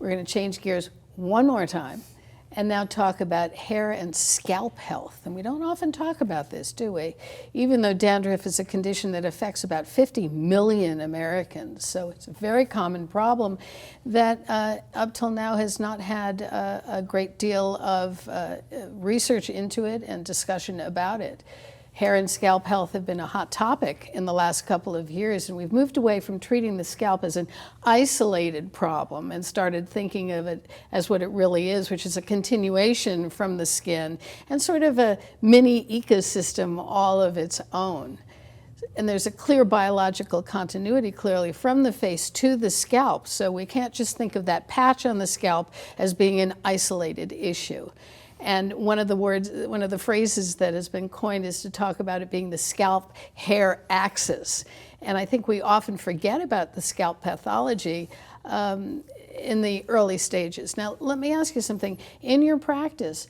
We're going to change gears one more time and now talk about hair and scalp health. And we don't often talk about this, do we? Even though dandruff is a condition that affects about 50 million Americans. So it's a very common problem that up till now has not had a great deal of research into it and discussion about it. Hair and scalp health have been a hot topic in the last couple of years, and we've moved away from treating the scalp as an isolated problem and started thinking of it as what it really is, which is a continuation from the skin and sort of a mini ecosystem all of its own. And there's a clear biological continuity, clearly, from the face to the scalp, so we can't just think of that patch on the scalp as being an isolated issue. And one of the phrases that has been coined is to talk about it being the scalp-hair axis. And I think we often forget about the scalp pathology in the early stages. Now, let me ask you something. In your practice,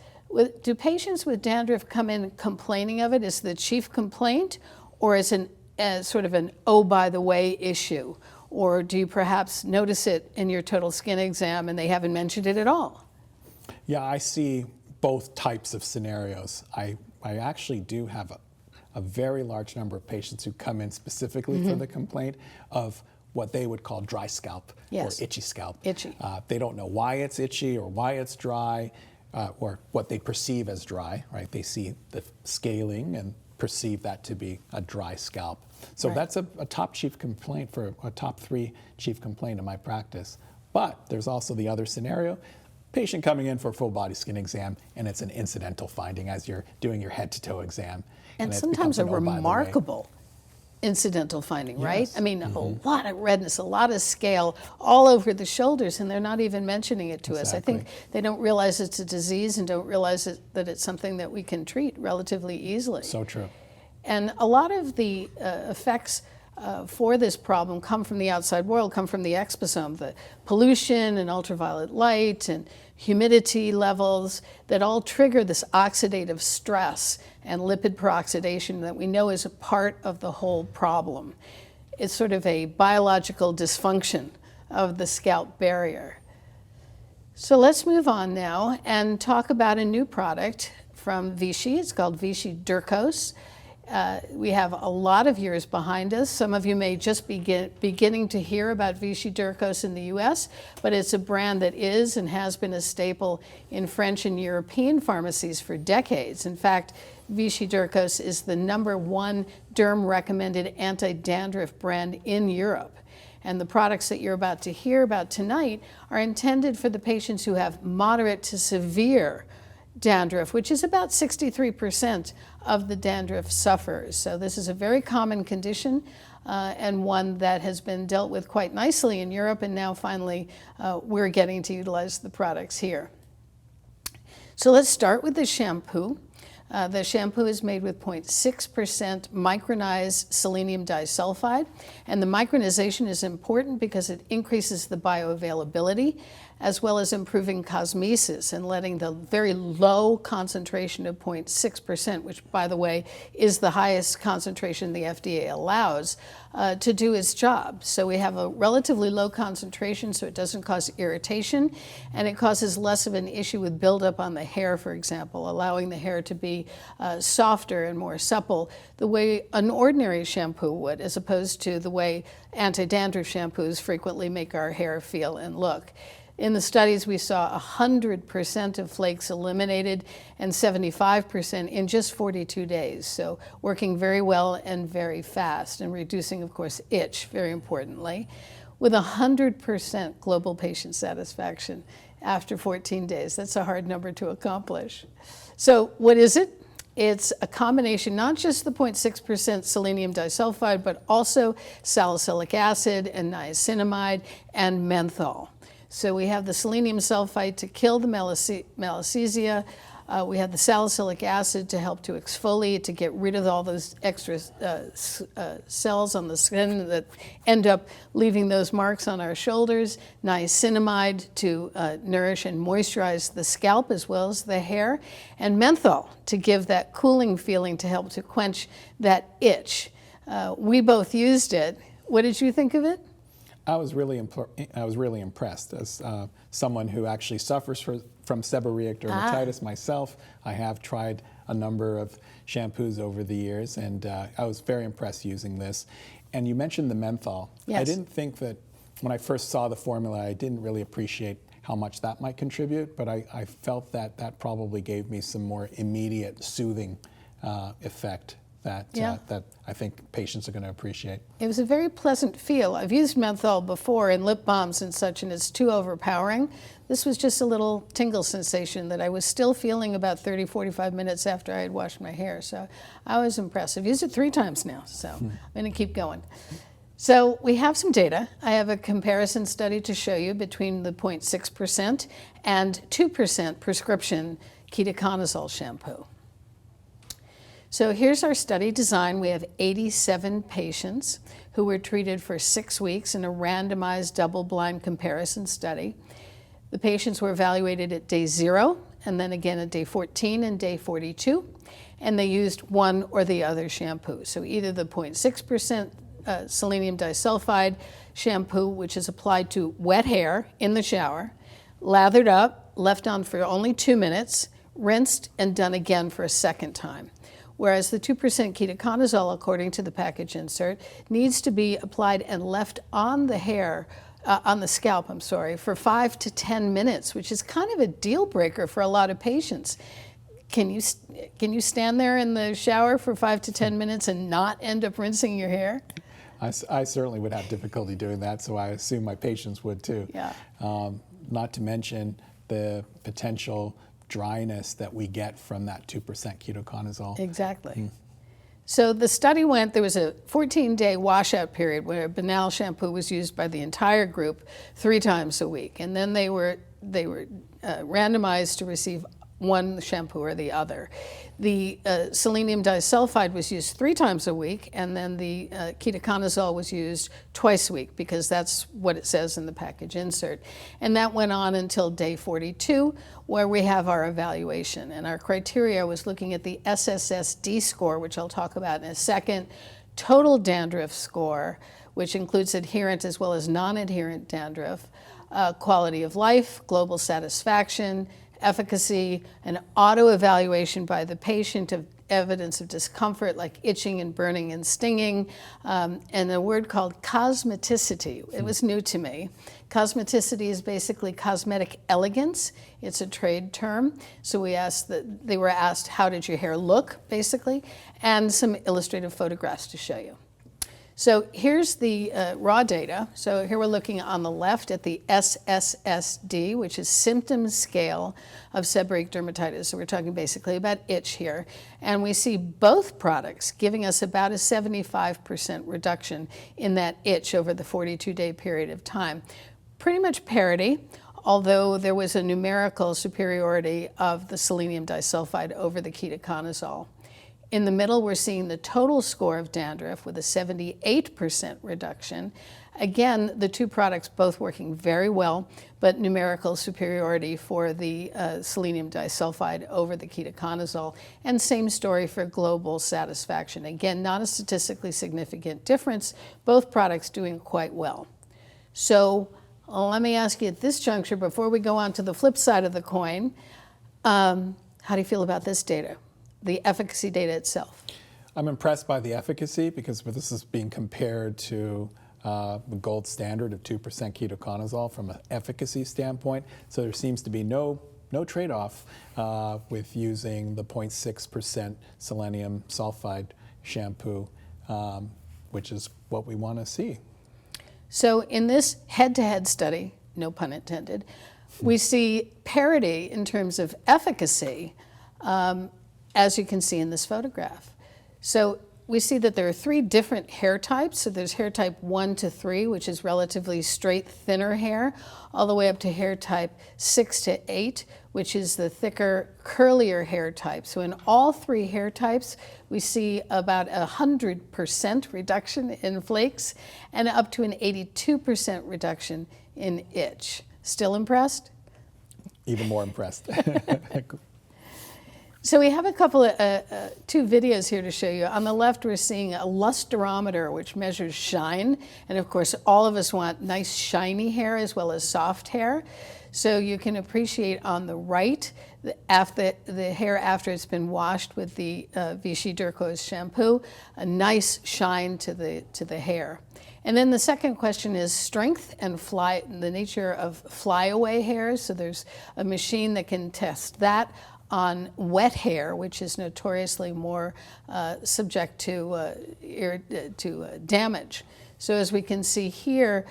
do patients with dandruff come in complaining of it as the chief complaint, or as sort of an oh, by the way issue? Or do you perhaps notice it in your total skin exam and they haven't mentioned it at all? Yeah, I see both types of scenarios. I actually do have a very large number of patients who come in specifically for the complaint of what they would call dry scalp or itchy scalp. Itchy. They don't know why it's itchy or why it's dry or what they perceive as dry, right? They see the scaling and perceive that to be a dry scalp. So that's a top chief complaint, for a top 3 chief complaint in my practice. But there's also the other scenario. Patient coming in for a full body skin exam, and it's an incidental finding as you're doing your head to toe exam. And sometimes a remarkable incidental finding, right? I mean, a lot of redness, a lot of scale all over the shoulders, and they're not even mentioning it to us. I think they don't realize it's a disease and don't realize that it's something that we can treat relatively easily. So true. And a lot of the effects for this problem come from the outside world, come from the exposome, the pollution and ultraviolet light and humidity levels that all trigger this oxidative stress and lipid peroxidation that we know is a part of the whole problem. It's sort of a biological dysfunction of the scalp barrier. So let's move on now and talk about a new product from Vichy. It's called Vichy Durcos. We have a lot of years behind us. Some of you may just be beginning to hear about Vichy Durcos in the US, but it's a brand that is and has been a staple in French and European pharmacies for decades. In fact, Vichy Durcos is the #1 derm-recommended anti-dandruff brand in Europe. And the products that you're about to hear about tonight are intended for the patients who have moderate to severe dandruff, which is about 63% of the dandruff sufferers. So this is a very common condition and one that has been dealt with quite nicely in Europe, and now finally we're getting to utilize the products here. So let's start with the shampoo. The shampoo is made with 0.6% micronized selenium disulfide, and the micronization is important because it increases the bioavailability as well as improving cosmesis and letting the very low concentration of 0.6%, which by the way is the highest concentration the FDA allows, to do its job. So we have a relatively low concentration so it doesn't cause irritation, and it causes less of an issue with buildup on the hair, for example, allowing the hair to be softer and more supple the way an ordinary shampoo would, as opposed to the way anti-dandruff shampoos frequently make our hair feel and look. In the studies, we saw 100% of flakes eliminated and 75% in just 42 days. So working very well and very fast, and reducing, of course, itch, very importantly, with 100% global patient satisfaction after 14 days. That's a hard number to accomplish. So what is it? It's a combination, not just the 0.6% selenium disulfide, but also salicylic acid and niacinamide and menthol. So we have the selenium sulfite to kill the malassezia. We have the salicylic acid to help to exfoliate, to get rid of all those extra cells on the skin that end up leaving those marks on our shoulders. Niacinamide to nourish and moisturize the scalp as well as the hair. And menthol to give that cooling feeling to help to quench that itch. We both used it. What did you think of it? I was really impressed as someone who actually suffers from seborrheic dermatitis myself. I have tried a number of shampoos over the years, and I was very impressed using this. And you mentioned the menthol. Yes. I didn't think that when I first saw the formula, I didn't really appreciate how much that might contribute, but I felt that that probably gave me some more immediate soothing effect that I think patients are going to appreciate. It was a very pleasant feel. I've used menthol before in lip balms and such, and it's too overpowering. This was just a little tingle sensation that I was still feeling about 30, 45 minutes after I had washed my hair. So I was impressed. I've used it 3 times now, so I'm going to keep going. So we have some data. I have a comparison study to show you between the 0.6% and 2% prescription ketoconazole shampoo. So here's our study design. We have 87 patients who were treated for 6 weeks in a randomized double-blind comparison study. The patients were evaluated at day 0, and then again at day 14 and day 42, and they used one or the other shampoo. So either the 0.6% selenium disulfide shampoo, which is applied to wet hair in the shower, lathered up, left on for only 2 minutes, rinsed, and done again for a second time. Whereas the 2% ketoconazole, according to the package insert, needs to be applied and left on the hair, on the scalp, for 5 to 10 minutes, which is kind of a deal breaker for a lot of patients. Can you stand there in the shower for 5 to 10 minutes and not end up rinsing your hair? I certainly would have difficulty doing that, so I assume my patients would too. Yeah. Not to mention the potential dryness that we get from that 2% ketoconazole. Exactly. So the study there was a 14-day washout period where banal shampoo was used by the entire group 3 times a week, and then they were randomized to receive one shampoo or the other. The selenium disulfide was used 3 times a week, and then the ketoconazole was used twice a week because that's what it says in the package insert. And that went on until day 42, where we have our evaluation. And our criteria was looking at the SSSD score, which I'll talk about in a second, total dandruff score, which includes adherent as well as non-adherent dandruff, quality of life, global satisfaction, efficacy, an auto-evaluation by the patient of evidence of discomfort like itching and burning and stinging, and a word called cosmeticity. It was new to me. Cosmeticity is basically cosmetic elegance. It's a trade term. So they were asked, how did your hair look, basically, and some illustrative photographs to show you. So here's the raw data. So here we're looking on the left at the SSSD, which is symptom scale of seborrheic dermatitis. So we're talking basically about itch here. And we see both products giving us about a 75% reduction in that itch over the 42-day period of time. Pretty much parity, although there was a numerical superiority of the selenium disulfide over the ketoconazole. In the middle, we're seeing the total score of dandruff with a 78% reduction. Again, the 2 products both working very well, but numerical superiority for the selenium disulfide over the ketoconazole. And same story for global satisfaction. Again, not a statistically significant difference, both products doing quite well. So let me ask you at this juncture, before we go on to the flip side of the coin, how do you feel about this data? The efficacy data itself? I'm impressed by the efficacy because this is being compared to the gold standard of 2% ketoconazole from an efficacy standpoint. So there seems to be no trade-off with using the 0.6% selenium sulfide shampoo, which is what we want to see. So in this head-to-head study, no pun intended, we see parity in terms of efficacy, as you can see in this photograph. So we see that there are 3 different hair types. So there's hair type 1 to 3, which is relatively straight, thinner hair, all the way up to hair type 6 to 8, which is the thicker, curlier hair type. So in all 3 hair types, we see about 100% reduction in flakes and up to an 82% reduction in itch. Still impressed? Even more impressed. So we have a couple of, two videos here to show you. On the left, we're seeing a lusterometer, which measures shine. And of course, all of us want nice shiny hair as well as soft hair. So you can appreciate on the right, the hair after it's been washed with the Vichy shampoo, a nice shine to the hair. And then the second question is strength and the nature of flyaway hairs. So there's a machine that can test that on wet hair, which is notoriously more subject to damage. So as we can see here,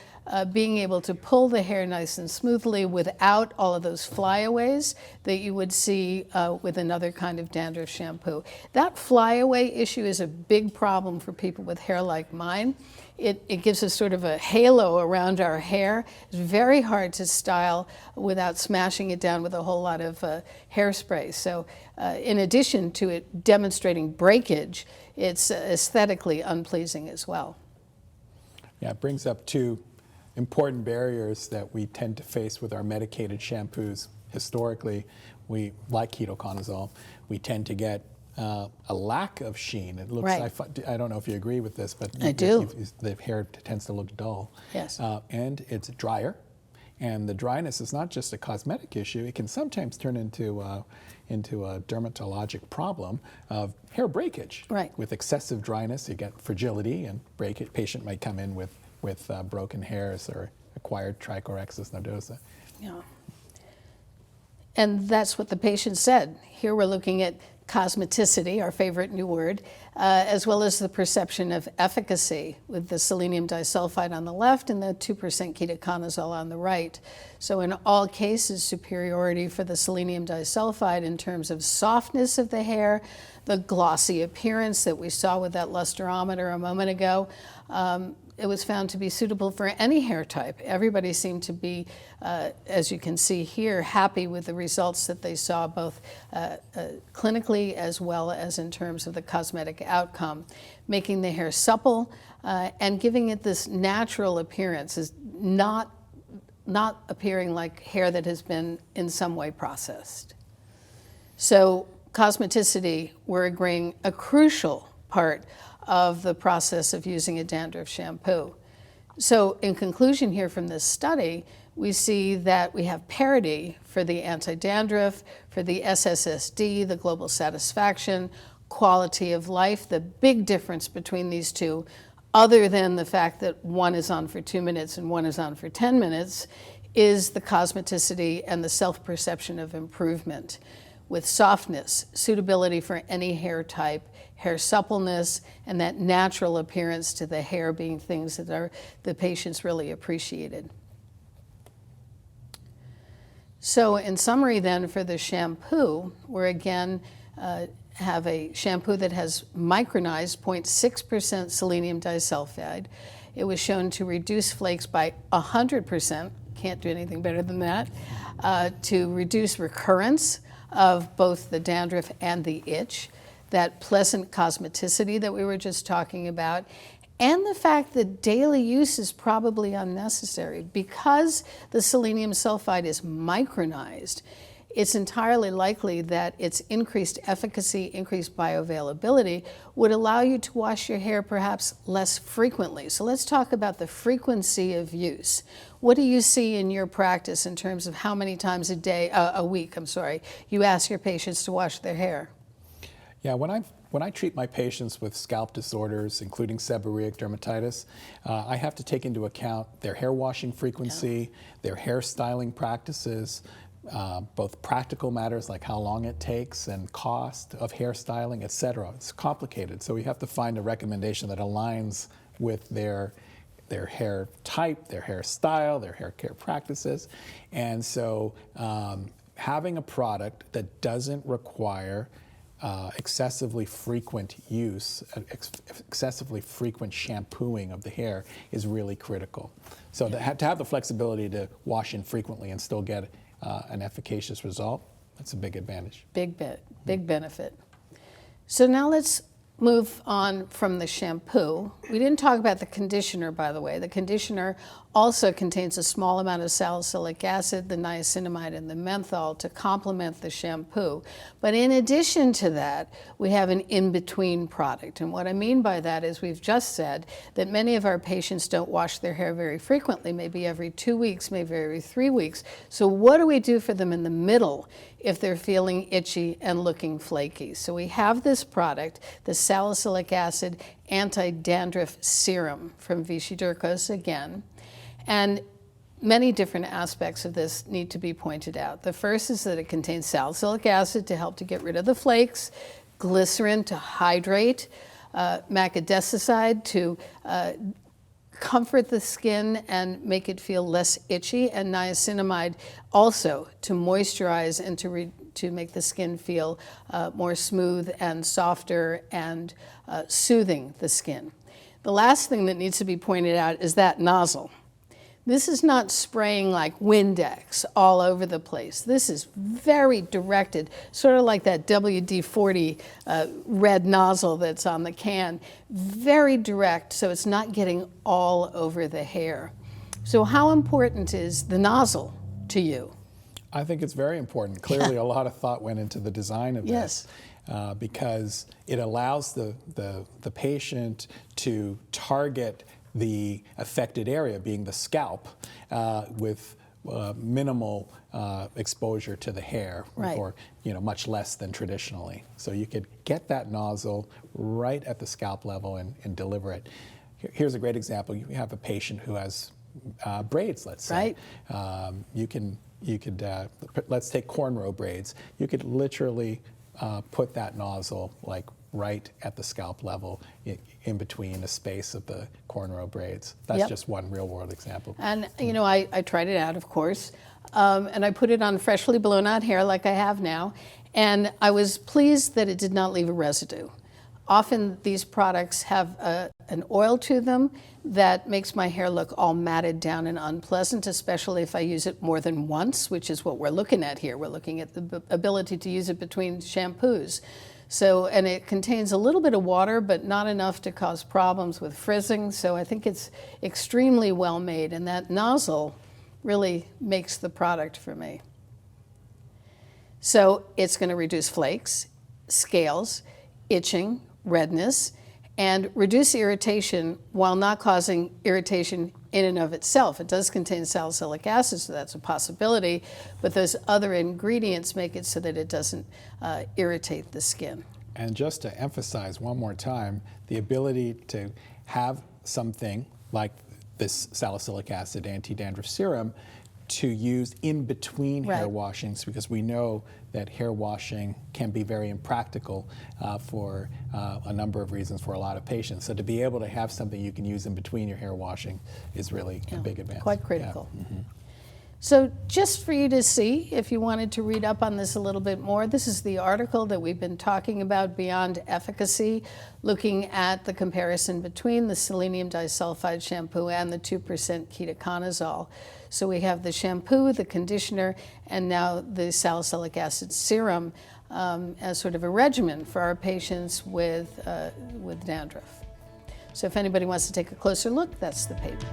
being able to pull the hair nice and smoothly without all of those flyaways that you would see with another kind of dandruff shampoo. That flyaway issue is a big problem for people with hair like mine. It gives us sort of a halo around our hair. It's very hard to style without smashing it down with a whole lot of hairspray. So in addition to it demonstrating breakage, it's aesthetically unpleasing as well. Yeah, it brings up two important barriers that we tend to face with our medicated shampoos. Historically, we like ketoconazole. We tend to get a lack of sheen. It looks. Right. I don't know if you agree with this, but I do. The hair tends to look dull. Yes. And it's drier, and the dryness is not just a cosmetic issue. It can sometimes turn into a dermatologic problem of hair breakage. Right. With excessive dryness, you get fragility, and patient might come in with broken hairs or acquired trichorexis nodosa. Yeah. And that's what the patient said. Here we're looking at cosmeticity, our favorite new word, as well as the perception of efficacy with the selenium disulfide on the left and the 2% ketoconazole on the right. So in all cases, superiority for the selenium disulfide in terms of softness of the hair, the glossy appearance that we saw with that lusterometer a moment ago. It was found to be suitable for any hair type. Everybody seemed to be, as you can see here, happy with the results that they saw, both clinically as well as in terms of the cosmetic outcome, making the hair supple and giving it this natural appearance, is not appearing like hair that has been in some way processed. So cosmeticity, we're agreeing, a crucial part of the process of using a dandruff shampoo. So in conclusion here from this study, we see that we have parity for the anti-dandruff, for the SSSD, the global satisfaction, quality of life. The big difference between these two, other than the fact that one is on for 2 minutes and one is on for 10 minutes, is the cosmeticity and the self-perception of improvement. With softness, suitability for any hair type, hair suppleness, and that natural appearance to the hair being things that the patients really appreciated. So in summary then for the shampoo, we're again have a shampoo that has micronized 0.6% selenium disulfide. It was shown to reduce flakes by 100%, can't do anything better than that, to reduce recurrence of both the dandruff and the itch, that pleasant cosmeticity that we were just talking about, and the fact that daily use is probably unnecessary. Because the selenium sulfide is micronized, it's entirely likely that its increased efficacy, increased bioavailability would allow you to wash your hair perhaps less frequently. So let's talk about the frequency of use. What do you see in your practice in terms of how many times a week, you ask your patients to wash their hair? Yeah, when I treat my patients with scalp disorders, including seborrheic dermatitis, I have to take into account their hair washing frequency, their hair styling practices, both practical matters like how long it takes and cost of hairstyling, et cetera. It's complicated, so we have to find a recommendation that aligns with their hair type, their hairstyle, their hair care practices. And so having a product that doesn't require excessively frequent use, excessively frequent shampooing of the hair is really critical. So to have the flexibility to wash infrequently and still get an efficacious result, that's a big advantage. Big benefit. So now let's move on from the shampoo. We didn't talk about the conditioner, by the way. The conditioner also contains a small amount of salicylic acid, the niacinamide, and the menthol to complement the shampoo. But in addition to that, we have an in-between product. And what I mean by that is we've just said that many of our patients don't wash their hair very frequently, maybe every 2 weeks, maybe every 3 weeks. So what do we do for them in the middle if they're feeling itchy and looking flaky? So we have this product, the salicylic acid anti-dandruff serum from Vichy again. And many different aspects of this need to be pointed out. The first is that it contains salicylic acid to help to get rid of the flakes, glycerin to hydrate, macadesicide to comfort the skin and make it feel less itchy, and niacinamide also to moisturize and to make the skin feel more smooth and softer and soothing the skin. The last thing that needs to be pointed out is that nozzle. This is not spraying like Windex all over the place. This is very directed, sort of like that WD-40 red nozzle that's on the can. Very direct, so it's not getting all over the hair. So how important is the nozzle to you? I think it's very important. Clearly, a lot of thought went into the design of Yes. this because it allows the patient to target the affected area, being the scalp, with minimal exposure to the hair, Right. or much less than traditionally. So you could get that nozzle right at the scalp level and deliver it. Here's a great example. You have a patient who has braids, let's say. Right. You could let's take cornrow braids. You could literally put that nozzle like right at the scalp level, in between the space of the cornrow braids. That's Yep. just one real world example. And I tried it out, of course, and I put it on freshly blown out hair like I have now, and I was pleased that it did not leave a residue. Often these products have an oil to them that makes my hair look all matted down and unpleasant, especially if I use it more than once, which is what we're looking at here. We're looking at the ability to use it between shampoos. So, and it contains a little bit of water, but not enough to cause problems with frizzing. So I think it's extremely well made, and that nozzle really makes the product for me. So it's going to reduce flakes, scales, itching, redness, and reduce irritation while not causing irritation in and of itself. It does contain salicylic acid, so that's a possibility, but those other ingredients make it so that it doesn't irritate the skin. And just to emphasize one more time, the ability to have something like this salicylic acid anti-dandruff serum to use in between hair Right. washings, because we know that hair washing can be very impractical for a number of reasons for a lot of patients. So to be able to have something you can use in between your hair washing is really a big advance. Quite critical. Yeah. Mm-hmm. So just for you to see, if you wanted to read up on this a little bit more, this is the article that we've been talking about, Beyond Efficacy, looking at the comparison between the selenium disulfide shampoo and the 2% ketoconazole. So we have the shampoo, the conditioner, and now the salicylic acid serum as sort of a regimen for our patients with dandruff. So if anybody wants to take a closer look, that's the paper.